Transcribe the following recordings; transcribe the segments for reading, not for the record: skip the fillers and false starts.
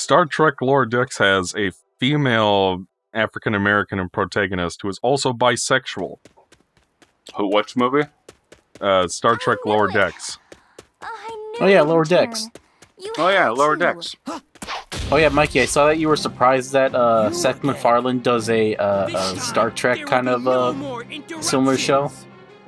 Star Trek Lower Decks has a female African-American protagonist who is also bisexual. Which movie? Star Trek Lower Decks. Oh yeah, Lower Decks. Oh yeah, Lower Decks. Oh yeah, Mikey, I saw that you were surprised that Seth MacFarlane does a Star Trek kind of similar show,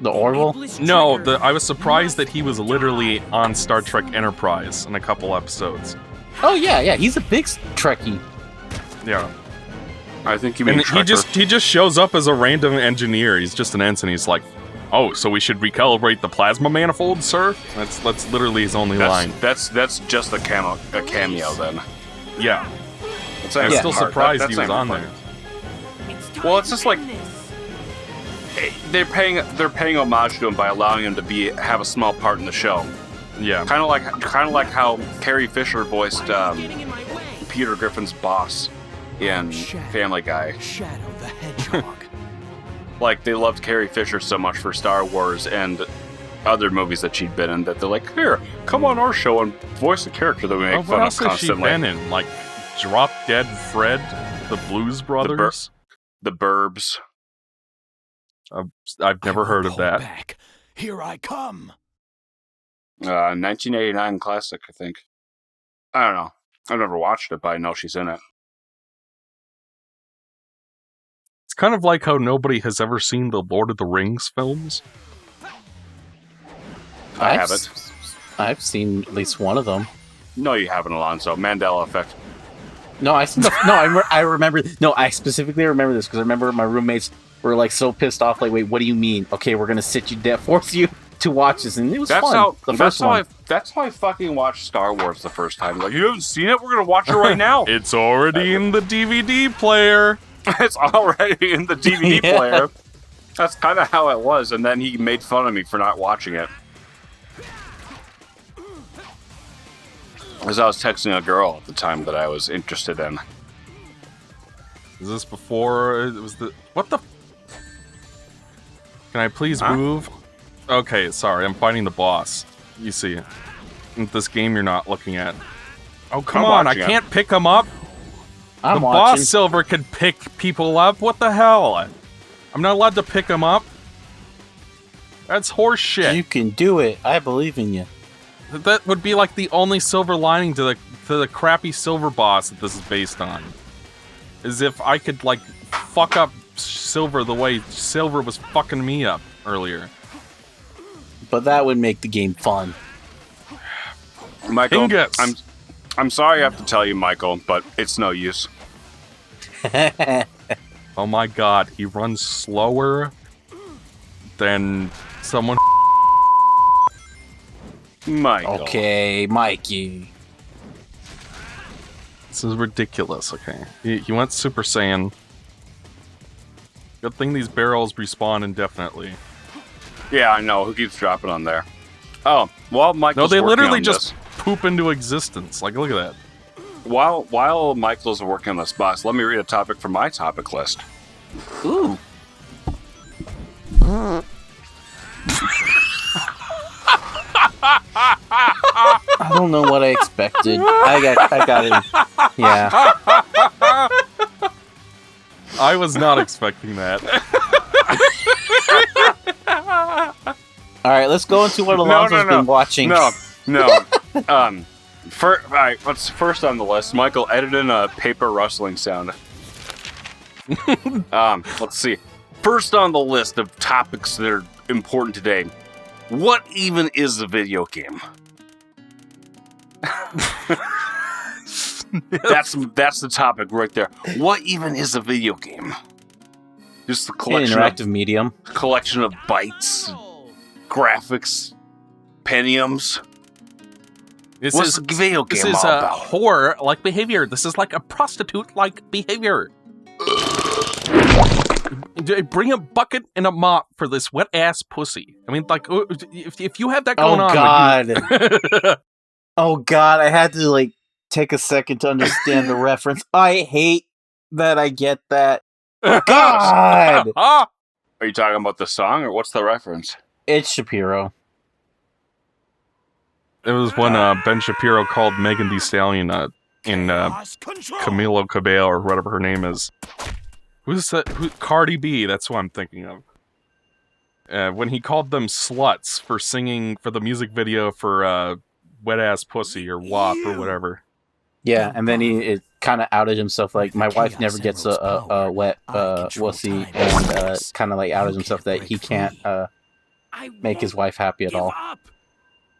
The Orville. No, I was surprised that he was literally on Star Trek Enterprise in a couple episodes. Oh yeah, he's a big Trekkie. Yeah, I think you mean he just shows up as a random engineer. He's just an ensign. He's like, "Oh, so we should recalibrate the plasma manifold, sir?" That's literally his only line. That's just a cameo then. Yeah. I'm still surprised he was on there. Well, it's just like they're paying homage to him by allowing him to have a small part in the show. Yeah. Kind of like how Carrie Fisher voiced Peter Griffin's boss in Family Guy. Shadow the Hedgehog. Like, they loved Carrie Fisher so much for Star Wars and other movies that she'd been in that they're like, here, come on our show and voice a character that we make fun of constantly. What else has she been in? Like, Drop Dead Fred, the Blues Brothers? The Burbs. I've never heard of that. Back. Here I come. 1989 classic, I think. I don't know. I've never watched it, but I know she's in it. It's kind of like how nobody has ever seen the Lord of the Rings films. I haven't. I've seen at least one of them. No, you haven't, Alonso. Mandela effect. No, I remember. No, I specifically remember this because I remember my roommates were like so pissed off. Like, wait, what do you mean? Okay, we're gonna sit you down, force you to watch this, and it was fun. That's how I fucking watched Star Wars the first time. Like, you haven't seen it? We're gonna watch it right now. It's already in the DVD player. It's already in the DVD player. That's kind of how it was, and then he made fun of me for not watching it. As I was texting a girl at the time that I was interested in. Is this before it was the... What the... Can I please move? Okay, sorry, I'm fighting the boss. You see. This game you're not looking at. Oh, come on, I can't pick him up. The boss silver can pick people up. What the hell? I'm not allowed to pick him up. That's horse shit. You can do it. I believe in you. That would be like the only silver lining to the crappy silver boss that this is based on. Is if I could like fuck up Silver the way Silver was fucking me up earlier. But that would make the game fun. Michael, I'm sorry I have to tell you, Michael, but it's no use. Oh my god, he runs slower than someone. Michael. Okay, Mikey. This is ridiculous, okay. He went Super Saiyan. Good thing these barrels respawn indefinitely. Yeah, I know. Who keeps dropping on there? Oh, while Michael's No, they working literally on just poop into existence. Like, look at that. While Michael's working on this boss, let me read a topic from my topic list. Ooh. I don't know what I expected. I got it. Yeah. I was not expecting that. All right, let's go into what Alonso's been watching. No. All right, what's first on the list? Michael, edit in a paper rustling sound. Let's see. First on the list of topics that are important today. What even is a video game? That's the topic right there. What even is a video game? Just a collection interactive medium. Collection of bytes, graphics, pentiums. What's a video game all about? This is a whore-like behavior. This is like a prostitute-like behavior. Bring a bucket and a mop for this wet-ass pussy. I mean, like, if you have that going on... God. Oh, God. I had to, take a second to understand the reference. I hate that I get that. God! Are you talking about the song, or what's the reference? It's Shapiro. It was when Ben Shapiro called Megan Thee Stallion a in Camilo Cabello or whatever her name is. Who's that? Cardi B, that's who I'm thinking of. When he called them sluts for singing for the music video for Wet Ass Pussy or WAP or whatever. Yeah, and then he kind of outed himself, like, my wife never gets a wet wussy, and kind of like outed himself that he can't make his wife happy at all.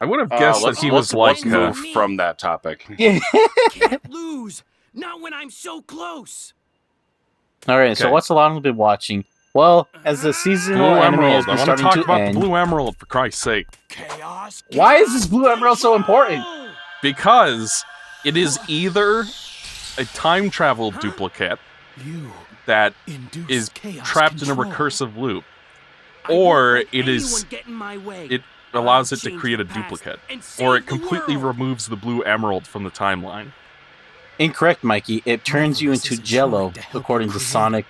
I would have guessed that he was like... move from that topic. Yeah. Can't lose. Not when I'm so close. All right, so what's Alana been watching? Well, as the seasonal anime has been starting to end... I want to talk about the Blue Emerald, for Christ's sake. Chaos. Why is this Blue Emerald so important? Because it is either a time travel duplicate that is trapped in a recursive loop, or it allows it to create a duplicate, or it completely removes the Blue Emerald from the timeline. Incorrect, Mikey. It turns you into Jello, according to Sonic.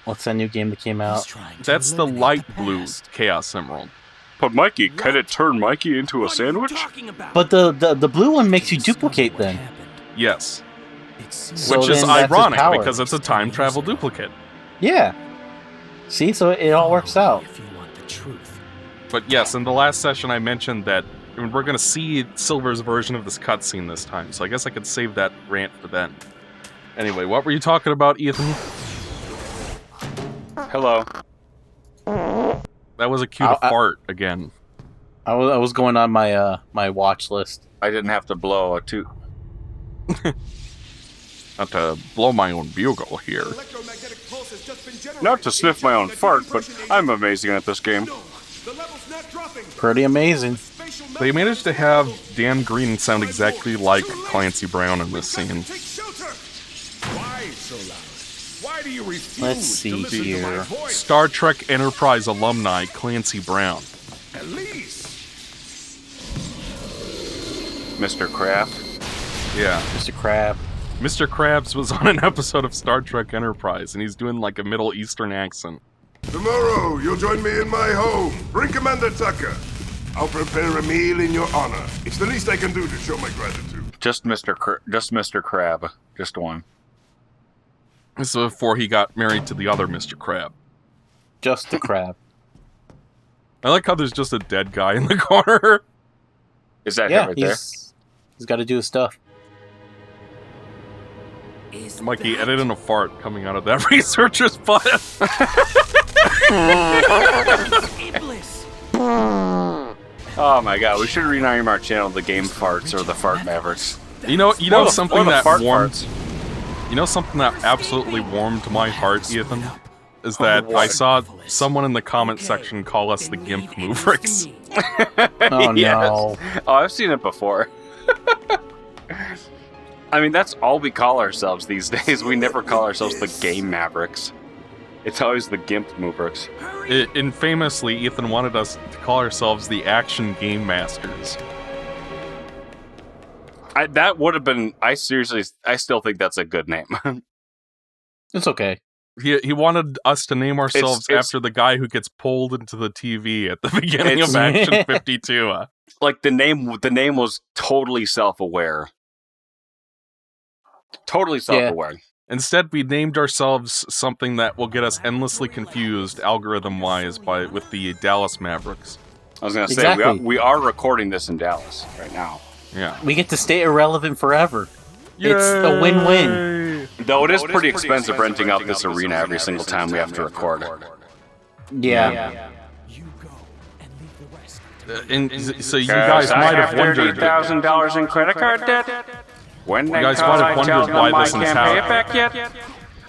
What's that new game that came out? That's the light blue Chaos Emerald. But Mikey, can it turn Mikey into a sandwich? But the blue one makes you duplicate then. Yes. So which is then that's ironic his power. because it's a time travel duplicate. Yeah. See, so it all works out. But yes, in the last session I mentioned that we're going to see Silver's version of this cutscene this time, so I guess I could save that rant for then. Anyway, what were you talking about, Ethan? Hello. That was a cue to fart again. I was going on my my watch list. I didn't have to blow a toot. Not to blow my own bugle here. Not to sniff my own fart, but I'm amazing at this game. Pretty amazing. They managed to have Dan Green sound exactly like Clancy Brown in this scene. Let's see here. Star Trek Enterprise alumni Clancy Brown. Mr. Kraft. Yeah. Mr. Crab. Mr. Krabs was on an episode of Star Trek Enterprise, and he's doing like a Middle Eastern accent. Tomorrow, you'll join me in my home. Bring Commander Tucker. I'll prepare a meal in your honor. It's the least I can do to show my gratitude. Just Mr. Crab. Just one. This is before he got married to the other Mr. Crab. Just the crab. I like how there's just a dead guy in the corner. Is that him right there? He's got to do his stuff. Mikey, edit in a fart coming out of that researcher's butt. Oh my god, we should rename our channel the Game Farts or the Fart Mavericks. You know something that warmed. Farts. You know something that absolutely warmed my heart, Ethan, is that I saw someone in the comment section call us the Gimp Mavericks. Oh Yes. no! Oh, I've seen it before. I mean, that's all we call ourselves these days. We never call ourselves the Game Mavericks. It's always the Gimp Mavericks. And famously, Ethan wanted us to call ourselves the Action Game Masters. That would have been... I still think that's a good name. It's okay. He wanted us to name ourselves after the guy who gets pulled into the TV at the beginning of Action 52. Like, the name was totally self-aware. Totally self-aware. Yeah. Instead, we named ourselves something that will get us endlessly confused, algorithm-wise, with the Dallas Mavericks. I was going to say, we are recording this in Dallas right now. Yeah. We get to stay irrelevant forever. Yay! It's a win-win. Though it is pretty expensive renting out this arena every single time we have to record. Yeah. So you guys might have wondered... $30,000 in credit card debt? When You guys might have wondered why this is happening.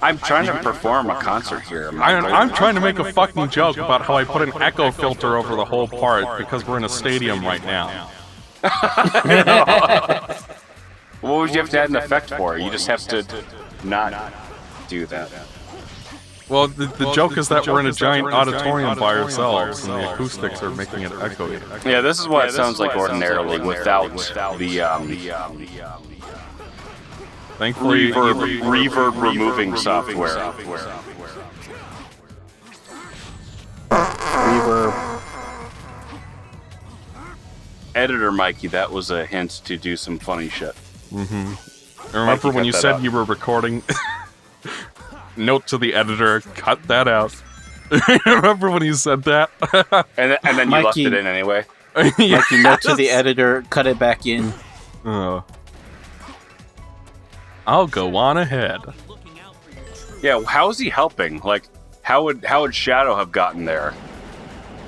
I'm trying to perform a concert here. I'm trying to make a fucking joke about how I put an echo filter over the whole part because we're in a stadium right now. What would you have to add an effect for? You just have to not do that. Well, the joke is that we're in a giant auditorium by ourselves, and the acoustics are making it echoey. Yeah, this is what it sounds like ordinarily without the Thankfully, reverb removing software. Reverb. Editor Mikey, that was a hint to do some funny shit. Mm-hmm. Remember when you said you were recording? Note to the editor, cut that out. Remember when you said that? and then you left it in anyway. Yes. Mikey, note to the editor, cut it back in. I'll go on ahead. Yeah, how is he helping? Like, how would Shadow have gotten there?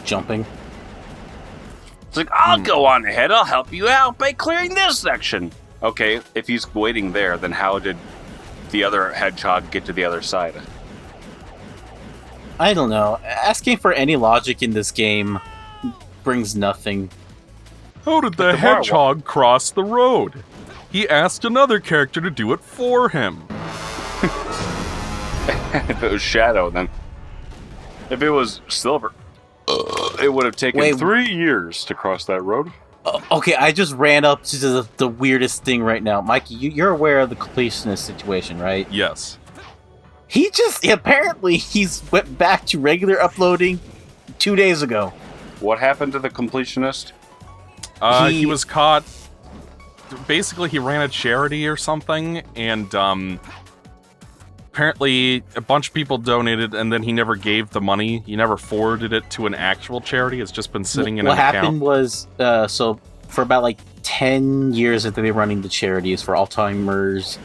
Jumping. It's like, I'll go on ahead. I'll help you out by clearing this section. Okay, if he's waiting there, then how did the other hedgehog get to the other side? I don't know. Asking for any logic in this game brings nothing. How did the hedgehog cross the road? He asked another character to do it for him. If it was Shadow, then. If it was Silver, it would have taken 3 years to cross that road. Okay, I just ran up to the weirdest thing right now. Mikey, you're aware of the completionist situation, right? Yes. He's went back to regular uploading 2 days ago. What happened to the completionist? He was caught. Basically, he ran a charity or something, and apparently a bunch of people donated, and then he never gave the money. He never forwarded it to an actual charity. It's just been sitting in an account. What happened was, so for about like 10 years that they've been running the charities for Alzheimer's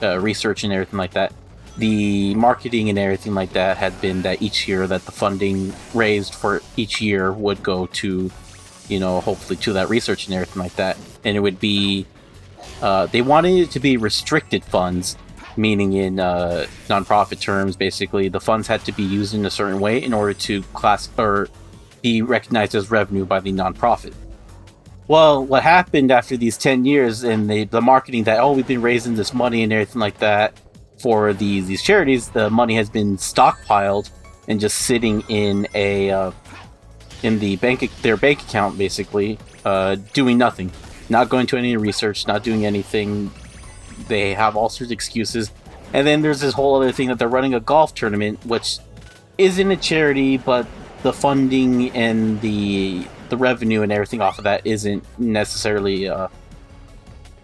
research and everything like that, the marketing and everything like that had been that each year that the funding raised for each year would go to, hopefully to that research and everything like that. And it would be, they wanted it to be restricted funds, meaning in nonprofit terms, basically, the funds had to be used in a certain way in order to be recognized as revenue by the nonprofit. Well, what happened after these 10 years and the marketing that, we've been raising this money and everything like that for these charities, the money has been stockpiled and just sitting in their bank account, basically, doing nothing, not going to any research, not doing anything. They have all sorts of excuses. And then there's this whole other thing that they're running a golf tournament, which isn't a charity, but the funding and the revenue and everything off of that isn't necessarily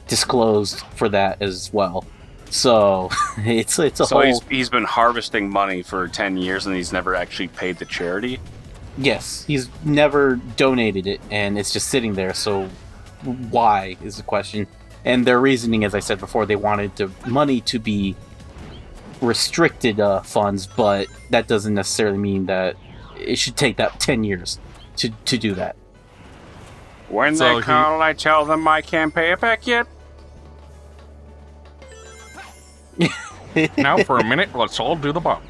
disclosed for that as well. So it's a whole... So he's been harvesting money for 10 years and he's never actually paid the charity? Yes, he's never donated it, and it's just sitting there, so why is the question. And their reasoning, as I said before, they wanted the money to be restricted funds, but that doesn't necessarily mean that it should take that 10 years to do that. When they call, I tell them I can't pay it back yet. Now for a minute, let's all do the bump.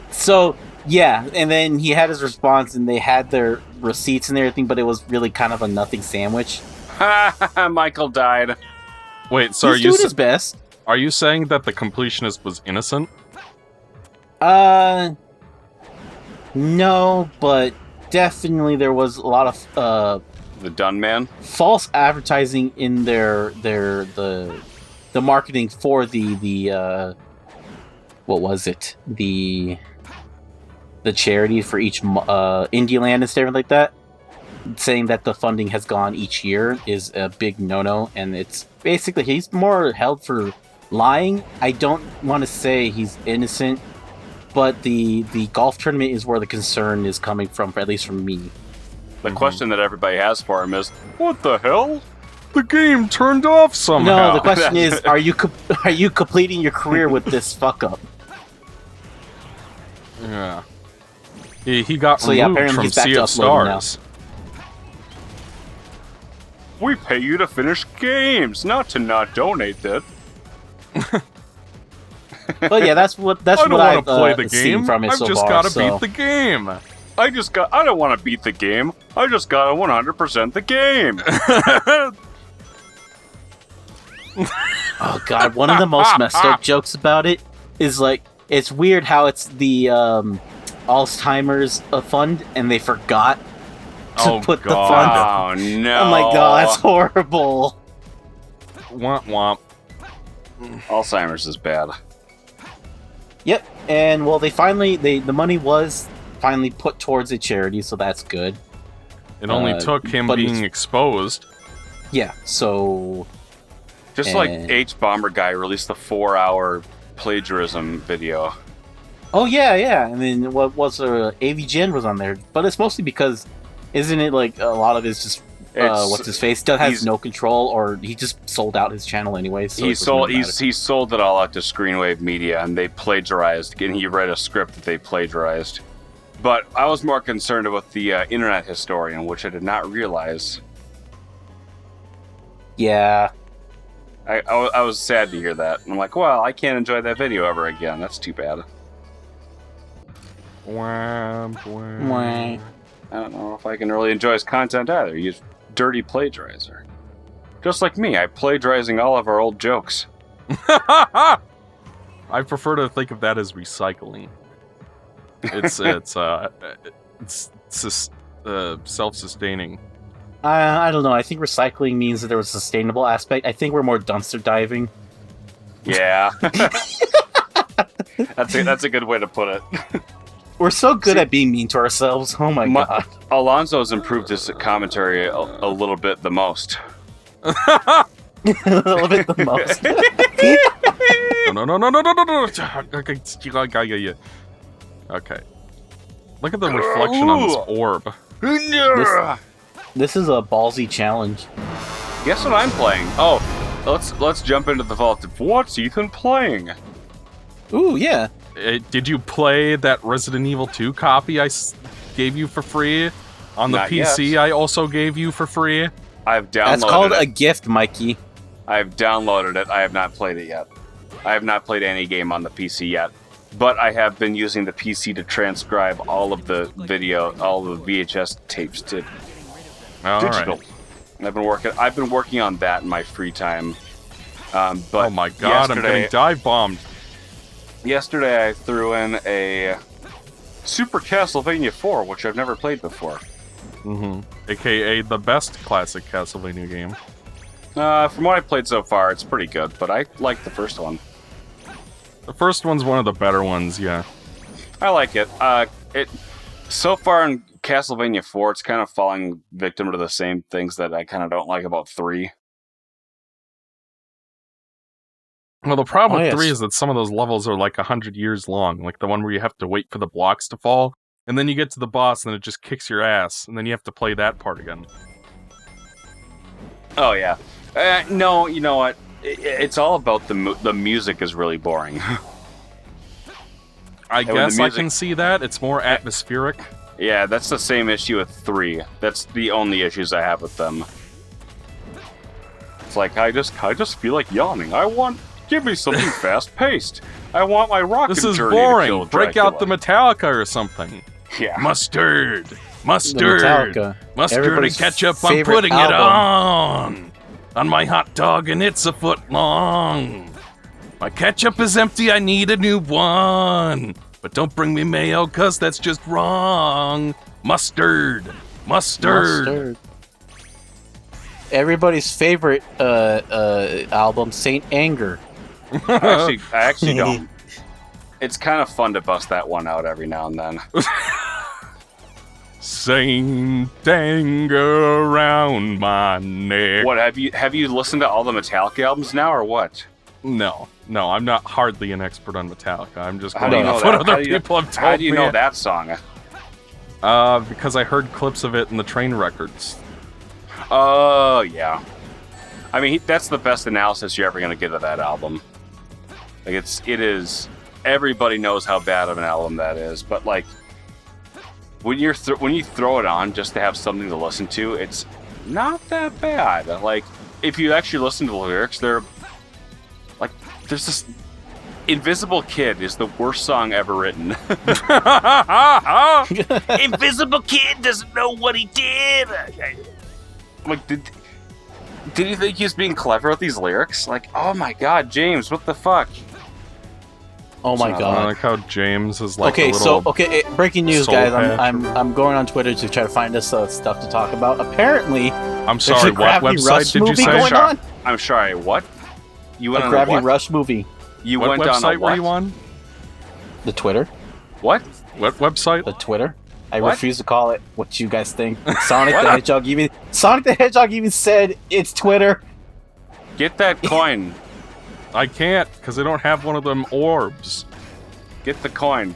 So, yeah, and then he had his response, and they had their receipts and everything, but it was really kind of a nothing sandwich. Michael died. Wait, so He's doing his best. Are you saying that the completionist was innocent? No, but definitely there was a lot of the done man false advertising in the marketing for the what was it, the charity for each Indie Land and stuff like that, saying that the funding has gone each year is a big no-no, and it's basically he's more held for lying. I don't want to say he's innocent, but the golf tournament is where the concern is coming from, at least from me. The question that everybody has for him is, what the hell? The game turned off somehow. No, the question is, are you completing your career with this fuck up? Yeah. He got removed from Sea of Stars. Now. We pay you to finish games, not to not donate that. But yeah, that's what I don't I've play the seen game. from it I've so just far. got to beat the game. I don't want to beat the game. I just got to 100% the game. Oh god, one of the most messed up jokes about it is like, it's weird how it's the Alzheimer's fund and they forgot to put the fund. Oh no! I'm like, oh, that's horrible. Womp womp. Alzheimer's is bad. Yep, and well, the money was finally put towards a charity, so that's good. It only took him being exposed. Yeah, so Just like H Bomber Guy released the 4-hour plagiarism video. Oh yeah. And then what was AVGN was on there, but it's mostly because isn't it like a lot of it's just what's his face still has no control, or he just sold out his channel anyway. So he sold it all out to Screenwave Media, and they plagiarized. And he read a script that they plagiarized. But I was more concerned about the Internet Historian, which I did not realize. Yeah. I was sad to hear that. I'm like, well, I can't enjoy that video ever again. That's too bad. I don't know if I can really enjoy his content either. He's a dirty plagiarizer. Just like me, I'm plagiarizing all of our old jokes. I prefer to think of that as recycling. It's self-sustaining. I don't know. I think recycling means that there was a sustainable aspect. I think we're more dumpster diving. Yeah. That's a good way to put it. We're so good at being mean to ourselves. Oh my god. Alonso's improved his commentary a little bit the most. A little bit the most. No. Okay. Look at the reflection on this orb. This is a ballsy challenge. Guess what I'm playing? Oh, let's jump into the vault. What's Ethan playing? Ooh, yeah. Did you play that Resident Evil 2 copy I gave you for free? On the Not PC, yet. I also gave you for free? I've downloaded That's called it. a gift, Mikey. I've downloaded it. I have not played it yet. I have not played any game on the PC yet. But I have been using the PC to transcribe all of the video, all of the VHS tapes to digital. Right. I've been working on that in my free time. But oh my god, I'm getting dive bombed. Yesterday I threw in a Super Castlevania 4, which I've never played before. AKA the best classic Castlevania game. From what I've played so far, it's pretty good, but I like the first one. The first one's one of the better ones, yeah. I like it. So far in Castlevania 4, it's kind of falling victim to the same things that I kind of don't like about 3. Well, the problem with 3 is that some of those levels are like 100 years long. Like the one where you have to wait for the blocks to fall, and then you get to the boss and it just kicks your ass, and then you have to play that part again. Oh, yeah. No, you know what? It's all about the music is really boring. I guess I can see that. It's more atmospheric. Yeah, that's the same issue with 3. That's the only issues I have with them. It's like, I just feel like yawning. Give me something fast-paced. I want my rocket This is journey boring. to kill Break out the Metallica or something. Yeah. Mustard and Everybody's ketchup. I'm favorite putting album. it on my hot dog, and it's a foot long. My ketchup is empty. I need a new one. But don't bring me mayo, cause that's just wrong. Mustard. Everybody's favorite album, Saint Anger. I actually don't. It's kind of fun to bust that one out every now and then. Saint Anger around my neck. What, have you listened to all the Metallica albums now, or what? No, I'm not hardly an expert on Metallica. I'm just How do going you know off what that? other people have told me. How do you know that song? Because I heard clips of it in the train records. Oh, yeah. I mean, that's the best analysis you're ever going to get of that album. Like, it is... Everybody knows how bad of an album that is, but, like, when you throw it on just to have something to listen to, it's not that bad. Like, if you actually listen to the lyrics, they're... Like, there's this... Invisible Kid is the worst song ever written. Invisible Kid doesn't know what he did! Like, did you think he was being clever with these lyrics? Like, oh my god, James, what the fuck? Oh my I god. like how James is like Okay, a little breaking news, soul guys. patch. I'm going on Twitter to try to find us stuff to talk about. Apparently, I'm there's sorry, a what Gravity website Rush did you movie say? going on. I'm sorry, what? You went A on Gravity what? Rush movie. You What went on a website were what? you on? The Twitter. What? What website? The Twitter. I What? refuse to call it what you guys think. Sonic the Hedgehog even said it's Twitter. Get that coin. I can't, because I don't have one of them orbs. Get the coin.